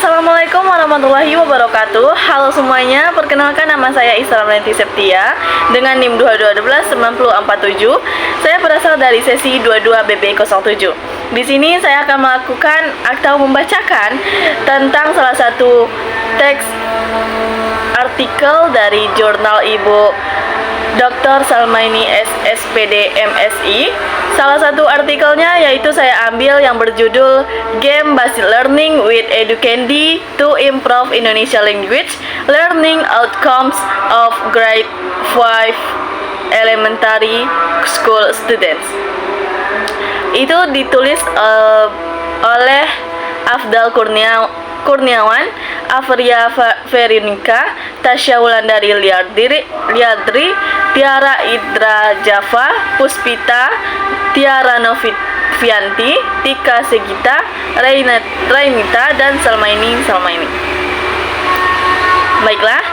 Assalamualaikum warahmatullahi wabarakatuh. Halo semuanya, perkenalkan nama saya Isra Melati Septia dengan NIM 22129047. Saya berasal dari sesi 22 BB07. Di sini saya akan melakukan atau membacakan tentang salah satu teks artikel dari jurnal Ibu Dr. Salmaini SPD MSI. Salah satu artikelnya yaitu saya ambil yang berjudul Game Based Learning with Educandy to Improve Indonesia Language Learning Outcomes of Grade 5 Elementary School Students. Itu ditulis oleh Afdal Kurniawan, Afria Veronica, Tasya Wulandari Liadri, Tiara Idra Java, Puspita, Tiara Novianti, Tika Segita, Rainita, dan Salmaini. Baiklah,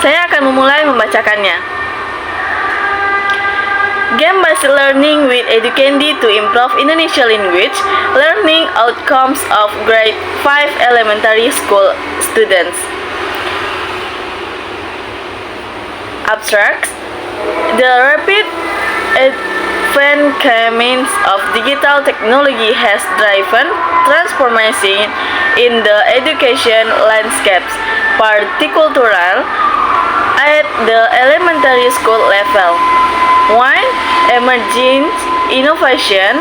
saya akan memulai membacakannya. Game-based learning with Educandy to improve Indonesia language learning outcomes of grade 5 elementary school students. Abstract. The rapid advancement of digital technology has driven transformation in the education landscapes, particularly at the elementary school level. One emerging innovation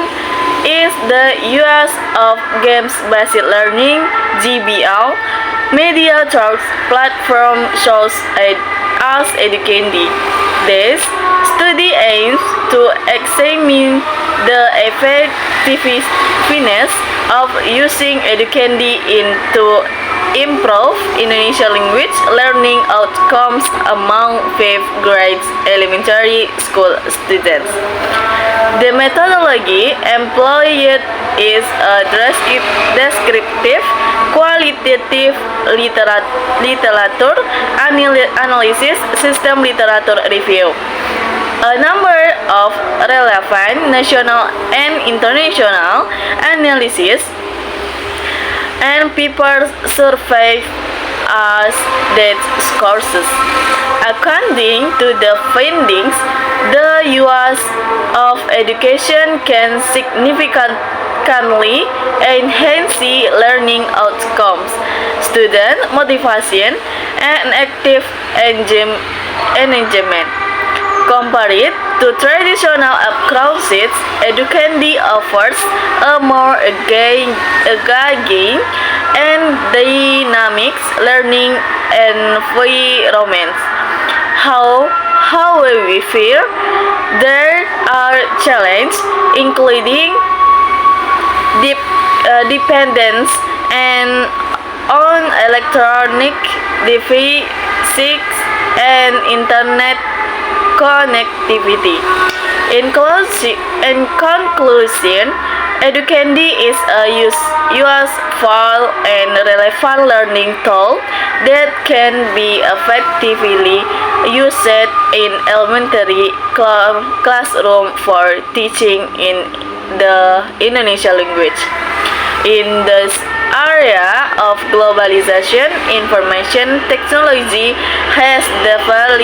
is the use of games-based learning (GBL) media through platform shows as Educandy. This study aims to examine the effectiveness of using Educandy to improve Indonesian language learning outcomes among 5th grade elementary school students. The methodology employed is a descriptive, qualitative literature analysis system literature review. A number of relevant national and international analysis and people survey as that courses. According to the findings, the use of education can significantly enhance learning outcomes, student motivation, and active engagement. Compared to traditional approaches, Educandy offers a more engaging and dynamic learning environment. However, there are challenges, including dependence on electronic devices and internet connectivity. In conclusion, Educandy is a useful and relevant learning tool that can be effectively used in elementary classroom for teaching in the Indonesian language. In this area of globalization, information technology has developed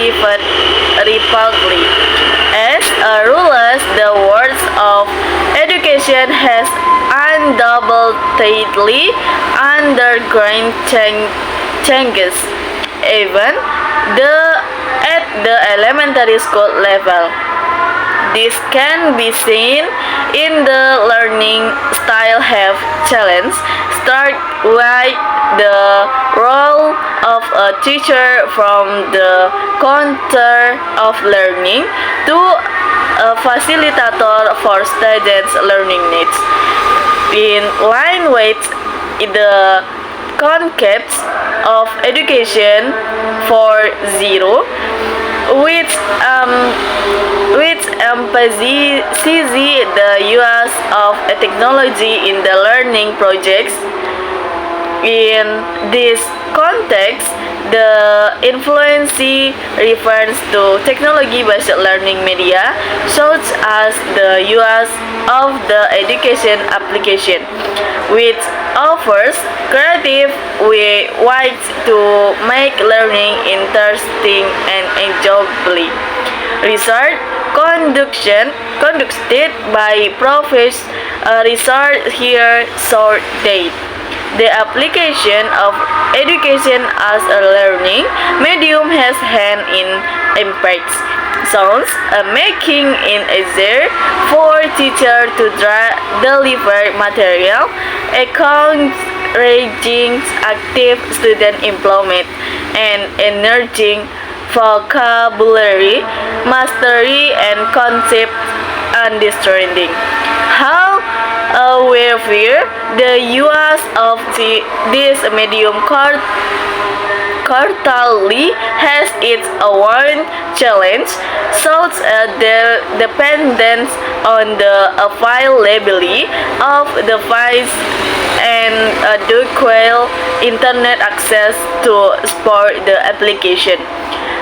rapidly. As a result, the world of education has undoubtedly undergone changes, even at the elementary school level. This can be seen in the learning style have challenged, start with the role of a teacher from the counter of learning to a facilitator for students' learning needs. In line with the concepts of education 4.0, which emphasizes the use of technology in the learning projects, In this context, the influence refers to technology-based learning media, such as the use of the education application, which offers creative ways to make learning interesting and enjoyable. Research conducted by research here showed that the application of education as a learning medium has hand-in impacts, sounds, making it easier for teachers to deliver material, encouraging active student involvement, and encouraging vocabulary mastery and concept understanding. However, the use of this medium quarterly has its own challenge, such as the dependence on the availability of devices and adequate internet access to support the application.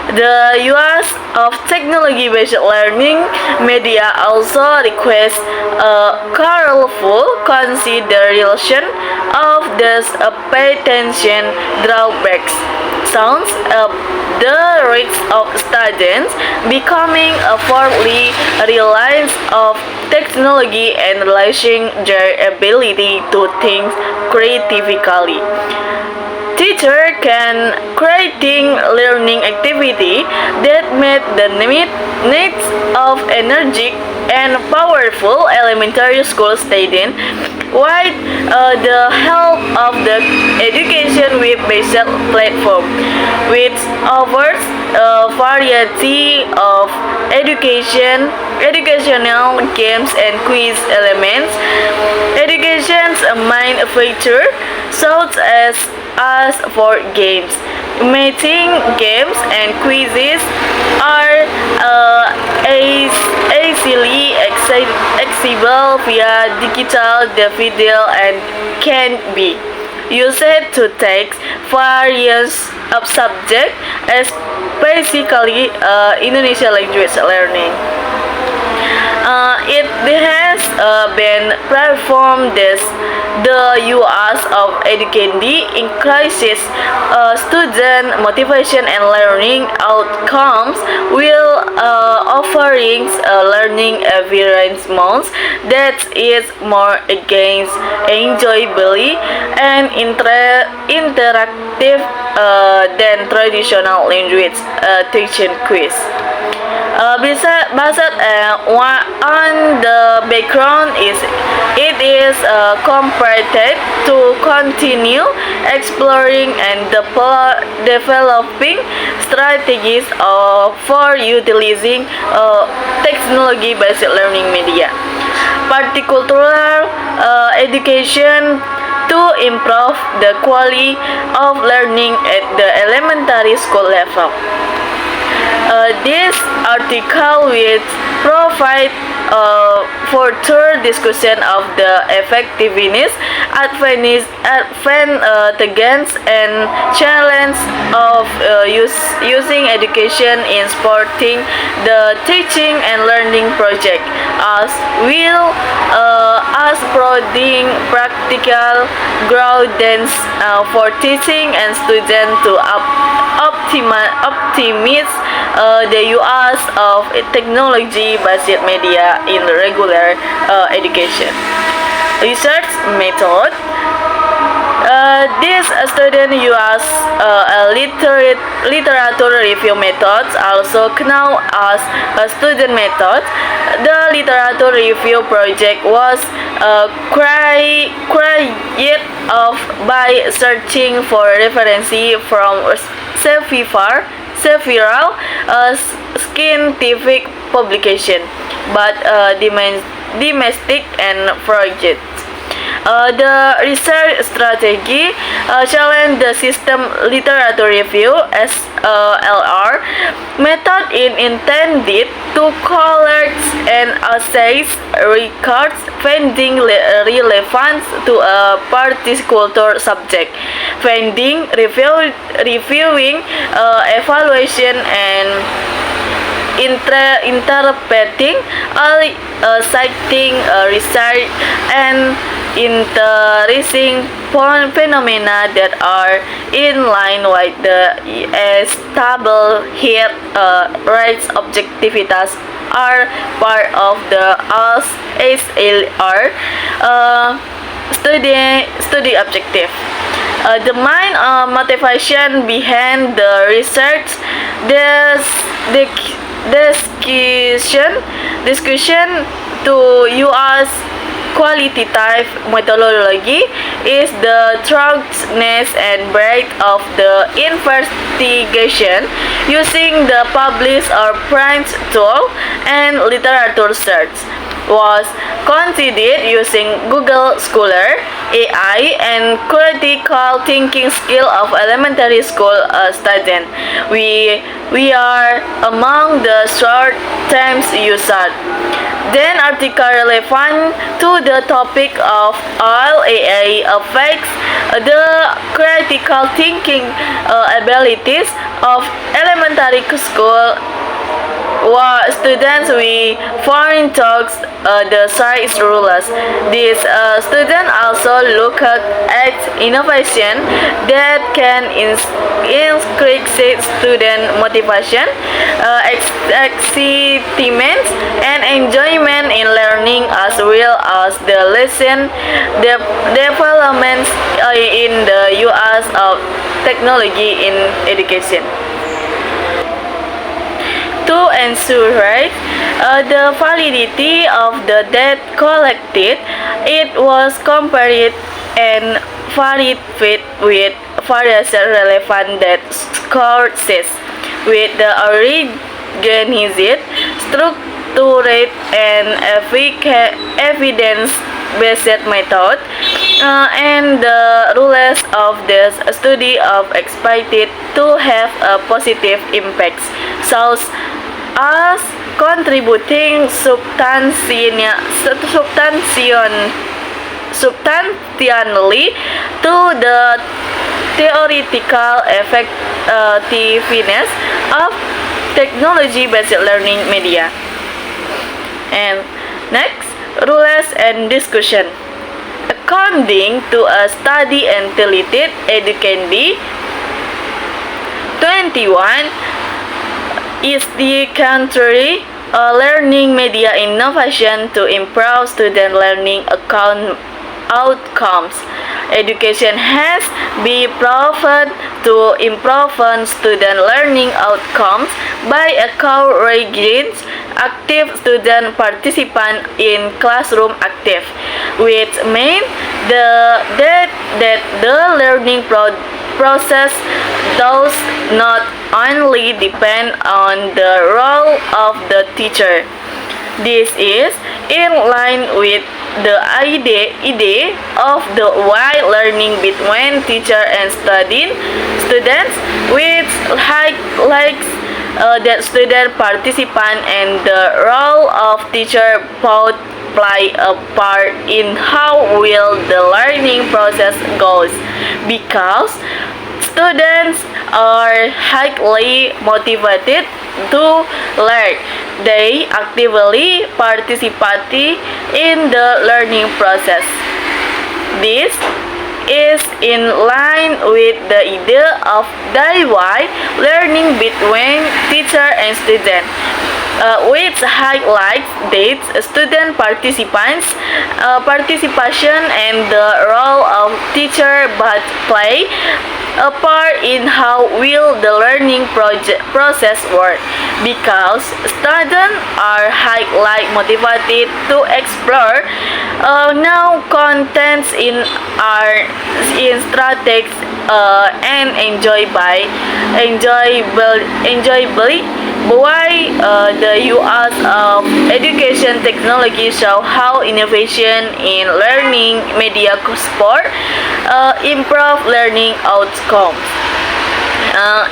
The use of technology-based learning media also requires a careful consideration of the potential drawbacks, such as the risk of students becoming overly reliant on technology and losing their ability to think creatively. Teacher can creating learning activity that meet the needs of energetic and powerful elementary school students with the help of the education web-based platform, which offers a variety of educational games and quiz elements. Education's main feature, such as for games, matching games and quizzes are easily accessible via digital video and can be used to take various subjects, especially Indonesian language learning. It has been performed as the use of education increases student motivation and learning outcomes while offering learning environments that is more against enjoyable and interactive than traditional language teaching quiz. Based on the background it is comparative to continue exploring and developing strategies for utilizing technology-based learning media, particular education, to improve the quality of learning at the elementary school level. This article will provide further discussion of the effectiveness, advantages, and challenge of using education in supporting the teaching and learning project, as well as providing practical guidance for teaching and students to optimize the use of technology-based media in regular education. Research method. This student use a literature review method, also known as a student method. The literature review project was created by searching for references from several scientific publications, but domestic and projects. The research strategy challenged the system literature review (SLR) method intended to collect and assess records finding relevance to a particular subject, finding, reviewing, evaluation, and interpreting, citing, research, and interesting phenomena that are in line with the established rights objectivities are part of the SLR study objective. The main motivation behind the research discussion to use qualitative methodology is the thoroughness and breadth of the investigation using the published or print tool and literature search was considered using Google Scholar, AI, and critical thinking skill of elementary school students. We are among the short terms users. Then article relevant to the topic of all AI affects the critical thinking abilities of elementary school students with foreign talks the science rulers. These students also look at innovation that can increase student motivation, excitement, and enjoyment in learning, as well as the lesson developments in the use of technology in education. To ensure the validity of the data collected, it was compared and verified with various relevant data sources with the organized, structured, and evidence-based method, and the rules of the study of expected to have a positive impact, such as contributing substantially to the theoretical effectiveness of technology-based learning media. And next, rules and discussion. According to a study entitled Educandi 21, is the country learning media innovation to improve student learning outcomes. Education has been proven to improve student learning outcomes by encouraging active student participation in classroom active, which means that the learning process does not only depend on the role of the teacher. This is in line with the idea of the wide learning between teacher and students, which highlights that student participant and the role of teacher both play a part in how well the learning process goes, because students are highly motivated to learn. They actively participate in the learning process. This is in line with the idea of DIY learning between teacher and student, which highlights that student participation and the role of teacher but play a part in how will the learning process work, because students are highly motivated to explore new contents in strategies and enjoyably why the use of education technology show how innovation in learning media support improve learning outcomes.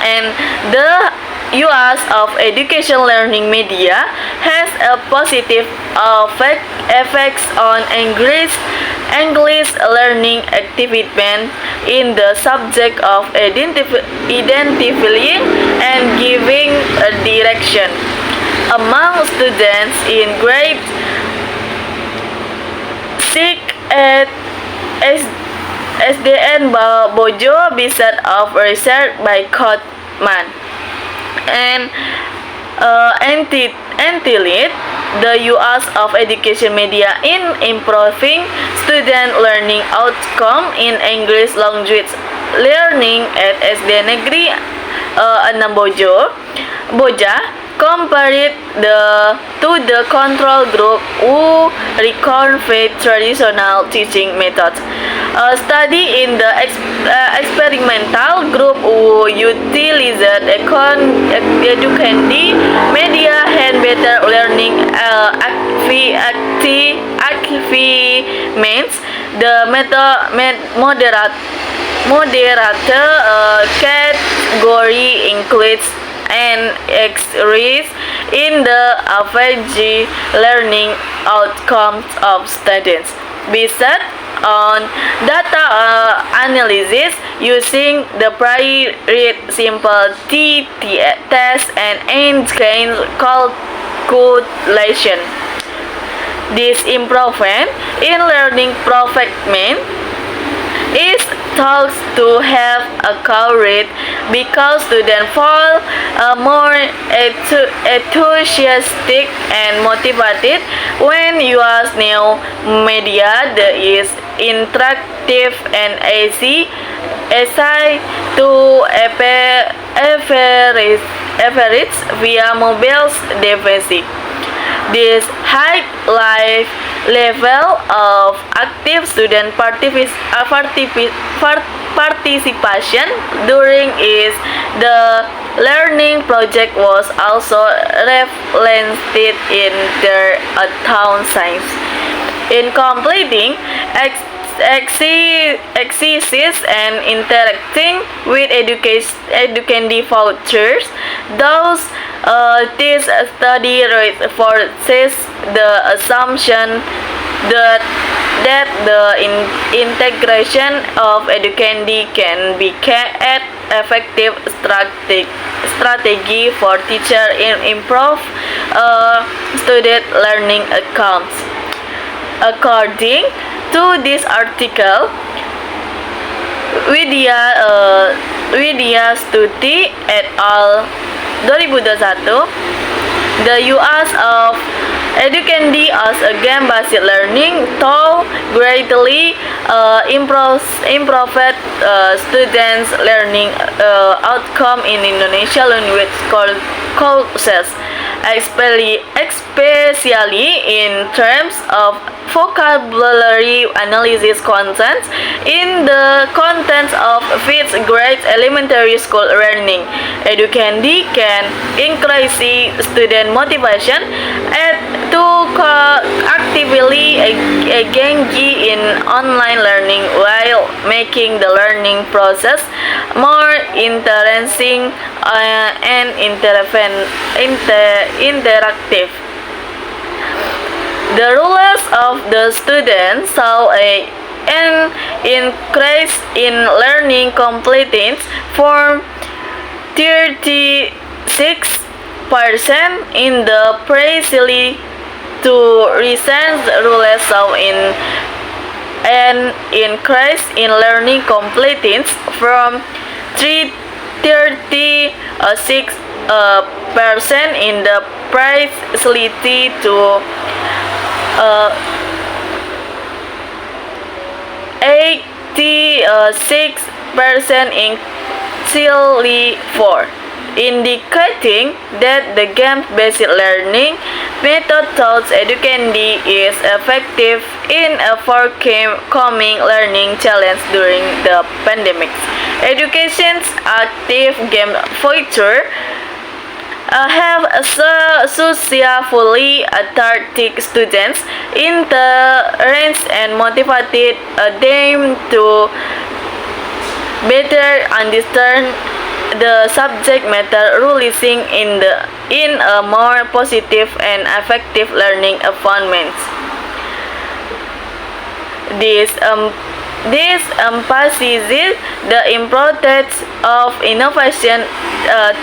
And the use of education learning media has a positive effect effects on English learning activity in the subject of identifying and giving a direction. Among students in grade 6 at SDN Bojo Bisat of research by Kotman and Antilit, the use of education media in improving student learning outcome in English language learning at SD Negeri 6 Boja compared to the control group who reconfirmed traditional teaching methods. A study in the experimental group who utilized educandi media and better learning achievements. The moderator category includes an increase in the average learning outcomes of students based on data analysis using the prior simple t test and end-gain calculation. This improvement in learning performance is thought to have occurred because students fall more enthusiastic and motivated when use new media that is interactive and easy to average via mobile devices. This high life level of active student participation during the learning project was also reflected in their town science. In completing exercises and interacting with educandi vouchers, those this study reinforces the assumption that the integration of educandi can be an effective strategy for teachers in improve student learning outcomes. According to this article, Widya Stuti et al. 2021, the use of educandi as a game-based learning tool greatly improved students' learning outcome in Indonesia language courses, especially in terms of vocabulary analysis content in the contents of fifth grade elementary school learning. Educandi can increase student motivation and to actively engage in online learning while making the learning process more interesting and interactive. The rules of the students saw an increase in learning competence from 36% in the previously to recent rules saw an increase in learning competence from 36% in the previously to 86% in CLE4, indicating that the game-based learning method taught educandi is effective in overcoming learning challenges during the pandemic. Education's active game feature have successfully attracted students interest and motivated them to better understand the subject matter, resulting in a more positive and effective learning environment. This emphasizes the importance of innovation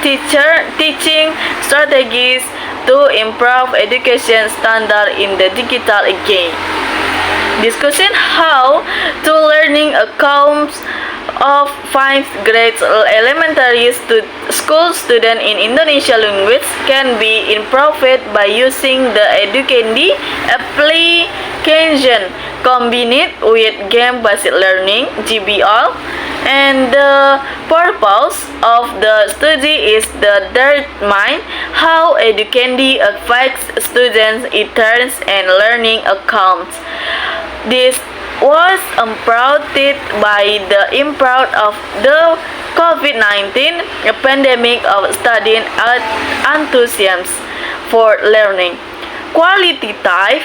teaching strategies to improve education standard in the digital age. Discussing how to learning outcomes of 5th grade elementary school student in Indonesia language can be improved by using the Educandi application combined with game-based learning (GBL), and the purpose of the study is to determine how Educandi affects students' interest and learning outcomes. This was prompted by the impact of the COVID-19 pandemic of studying enthusiasm for learning. Qualitative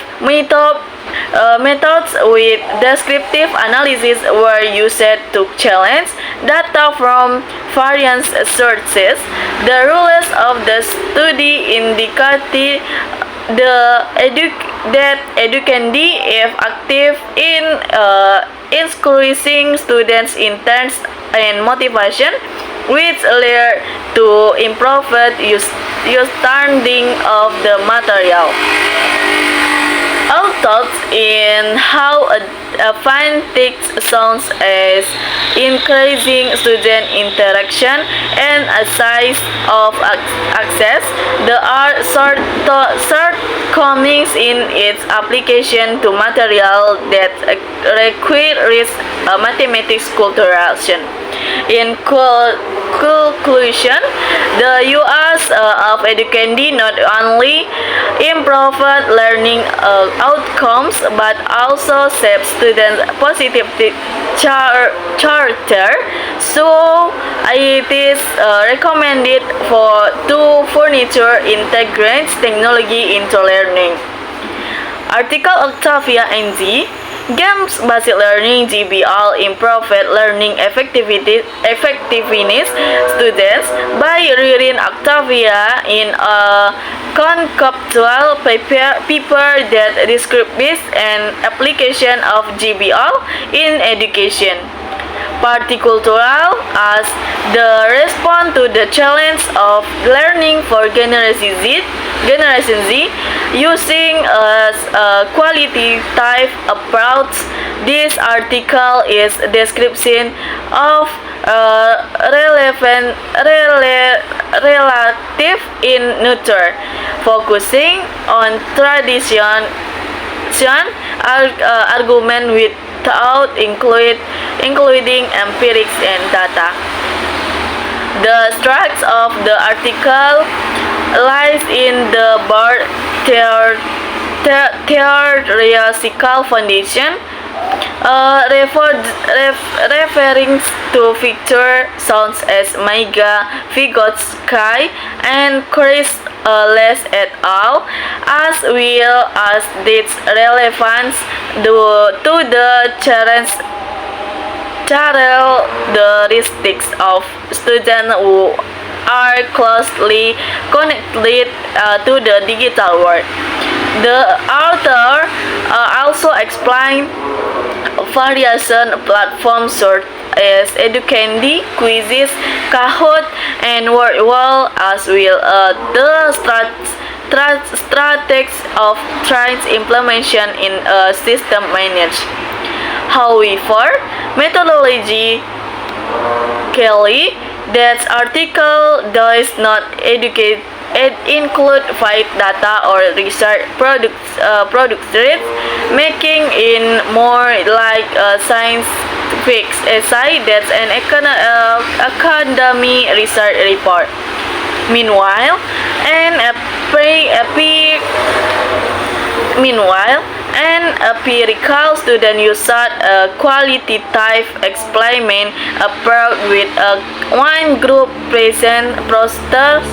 methods with descriptive analysis were used to challenge data from various sources. The rules of the study indicated that Educandi is active in increasing students' interest and motivation, which led to improved understanding of the material. All thoughts in how a fine text sounds as increasing student interaction and a size of access. There are shortcomings in its application to material that requires mathematics culturation. In conclusion, the use of Educandi not only improved learning outcomes but also shapes students' positive character. So it is recommended to furniture integrates technology into learning. Article Octavia NZ. Games-based learning (GBL) improved learning effectiveness students by reading Octavia in a conceptual paper that describes an application of GBL in education. Particular as the response to the challenge of learning for Generation Z using a qualitative approach. This article is a description of relative in nature, focusing on tradition argument without including empirics and data. The structure of the article lies in the broad theoretical foundation, referring to figures such as Meiga, Vygotsky, and Chris Les et al., as well as its relevance to the characteristics of students who are closely connected to the digital world. The author also explained various platforms such as Educandi, Quizzes, Kahoot, and WordWall, as well as the strategies of trials implementation in a system managed. However, methodology Kelly, that article does not include valid data or research products, making it more like a scientific essay than an academic research report. Meanwhile, an empirical student used a qualitative experiment approach with one group present posters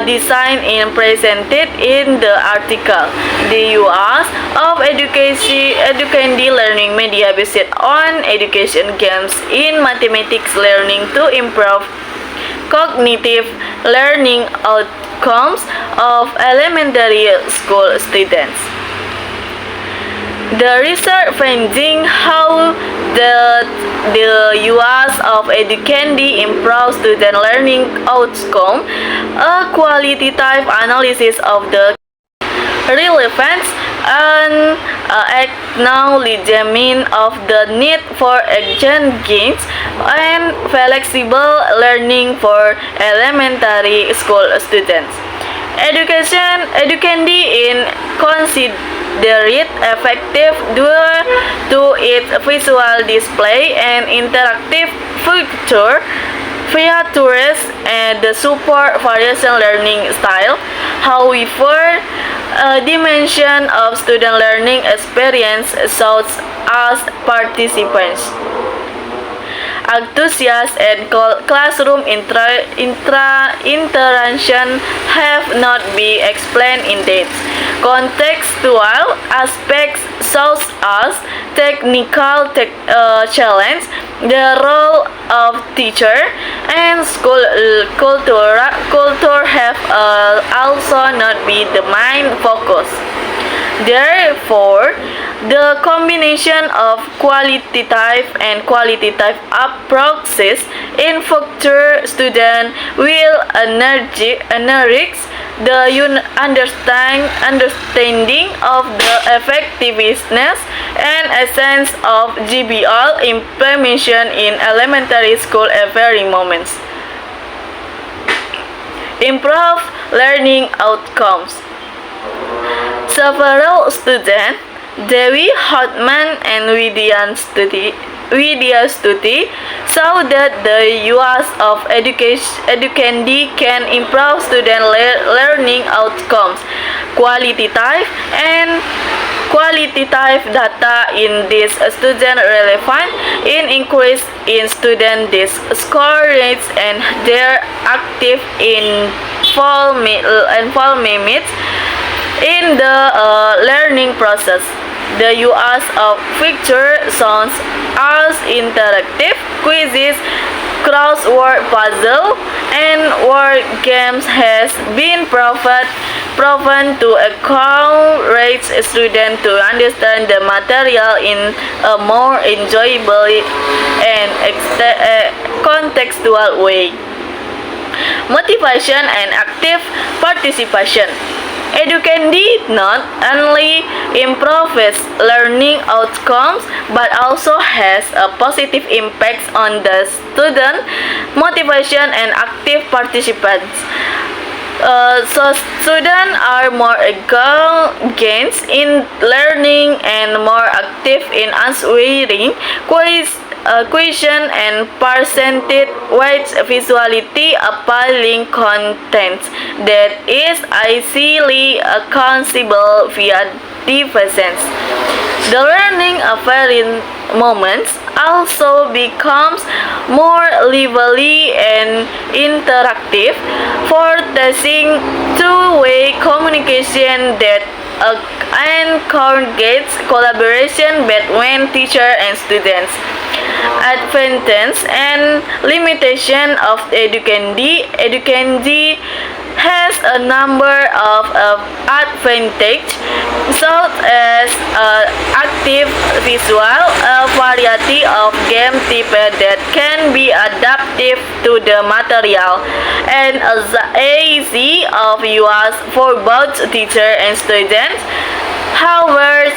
designed and presented in the article. The use of Educandi learning media based on education games in mathematics learning to improve cognitive learning outcomes of elementary school students. The research finding how the use of Educandy improves student learning outcome, a qualitative analysis of the relevance and acknowledgement of the need for agent gains and flexible learning for elementary school students. Educandy in considered effective due to its visual display and interactive features and the support variation learning style. However, a dimension of student learning experience such as participants, enthusiasm and classroom interaction have not been explained in depth. Contextual aspects such as technical challenge, the role of teacher, and school culture have also not been the main focus. Therefore, the combination of qualitative and qualitative approaches in future students will enrich the understanding of the effectiveness and essence of GBL implementation in elementary school at every moment. Improve learning outcomes. Several students, Dewi Hartman and Widya Stuti, saw that the use of Educandy can improve student learning outcomes. Qualitative data in this student relevant in increase in student score rates and their active involvement in the learning process. The use of feature sounds as interactive quizzes, crossword puzzle, and word games has been proven to encourage students to understand the material in a more enjoyable and contextual way. Motivation and active participation. Educandy not only improves learning outcomes but also has a positive impact on the student motivation and active participants. So students are more engaged in learning and more active in answering question and presented with visuality appealing content that is easily accessible via devices. The learning environment also becomes more lively and interactive, forcing two-way communication that encourages collaboration between teacher and students. Advantage and limitation of Educandy. Educandy has a number of advantages such as active visual, a variety of game type that can be adaptive to the material, and easy of use for both teacher and students. However,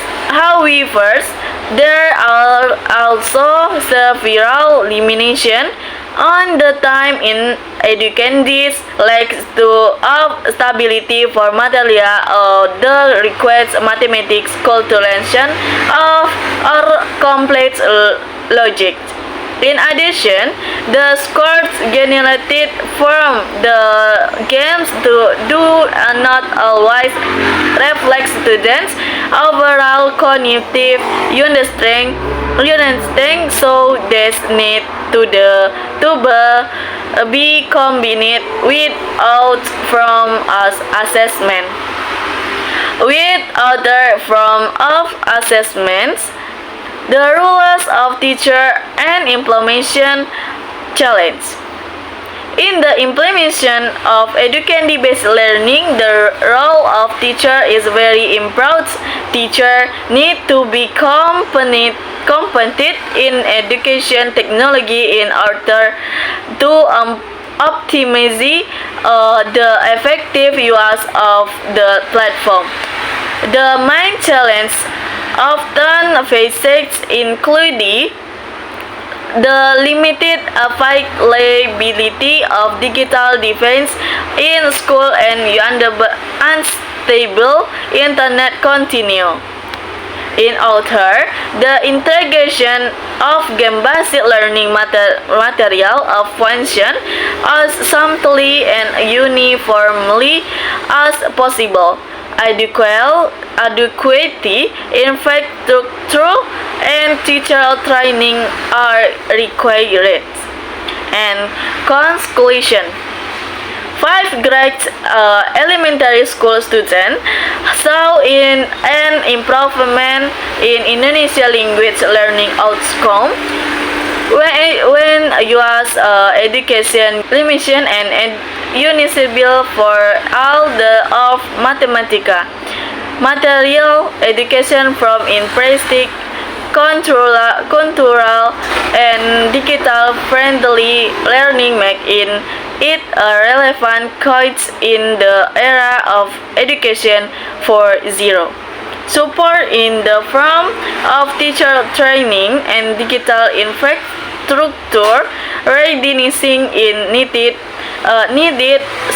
there are also several limitations on the time in Educandy's lacks of stability for material or the requires mathematics calculation of or complex logic. In addition, the scores generated from the games do not always reflect students' overall cognitive understanding, so they need to be combined with out-from assessment. With other form of assessments, the rules of teacher and implementation challenge. In the implementation of Educandi-based learning, the role of teacher is very important. Teacher need to be competent in education technology in order to optimize the effective use of the platform. The main challenge often faced include the limited availability of digital devices in school and unstable internet continue. In author, the integration of game-based learning material of function as simply and uniformly as possible. Adequate infrastructure and teacher training are required. And conclusion: 5 grade elementary school students saw an improvement in Indonesia language learning outcome when US education mission and usable for all the of Mathematica. Material education from impressive cultural and digital friendly learning make it a relevant course in the era of education 4.0. Support in the form of teacher training and digital infrastructure readiness is needed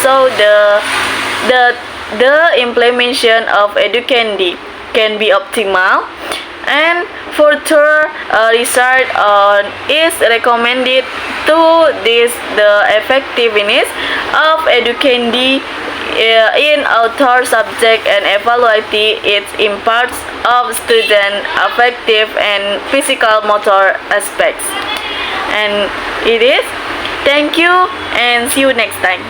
so the implementation of Educandi can be optimal, and further research is recommended to the effectiveness of Educandi in author subject and evaluate its impact of student affective and physical motor aspects. And it is. Thank you and see you next time.